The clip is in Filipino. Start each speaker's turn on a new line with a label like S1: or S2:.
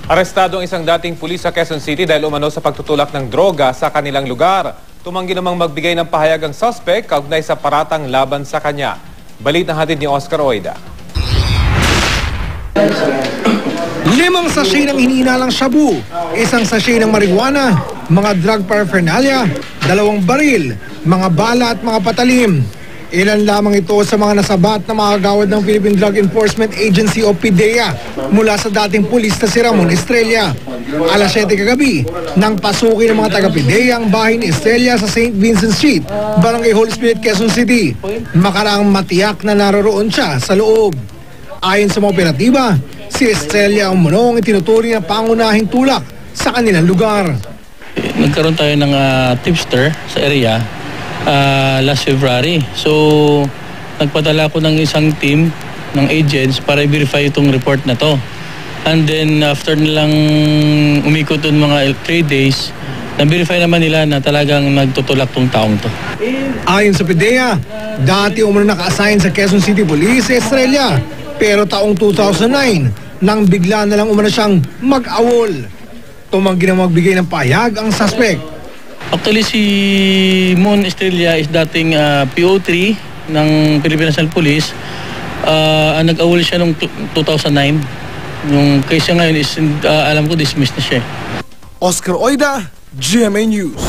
S1: Arestado ang isang dating pulis sa Quezon City dahil umano sa pagtutulak ng droga sa kanilang lugar. Tumanggi namang magbigay ng pahayag ang suspect kaugnay sa paratang laban sa kanya. Balit ng hatid ni Oscar Oida.
S2: 5 sachet ng hinihinalang shabu, 1 sachet ng marijuana, mga drug paraphernalia, 2 baril, mga bala at mga patalim. Ilan lamang ito sa mga nasabat na mga kagawad ng Philippine Drug Enforcement Agency o PDEA mula sa dating pulis na si Ramon Estrella. Alas 7 kagabi, nang pasukin ng mga taga-PDEA ang bahay ni Estrella sa St. Vincent Street, Barangay Holy Spirit, Quezon City. Makaraang matiyak na naroroon siya sa loob. Ayon sa mga operatiba, si Estrella ang munong itinuturing na pangunahing tulak sa kanilang lugar.
S3: Nagkaroon tayo ng tipster sa area last February. So, nagpadala ko ng isang team ng agents para i-verify itong report na to. And then, after nilang umikot doon mga 3 days, na-verify naman nila na talagang nagtutulak tong taong to.
S2: Ayon sa PDEA, dati umano naka-assign sa Quezon City Police si Estrella. Pero taong 2009, nang bigla na lang umano siyang mag-awol. Tumanggi na magbigay ng pahayag ang suspect.
S3: Actually, si Mon Estrella is dating PO3 ng Philippine National Police. Nag-awol siya noong 2009. Yung case ngayon is, alam ko, dismissed na siya.
S2: Oscar Oida, GMA News.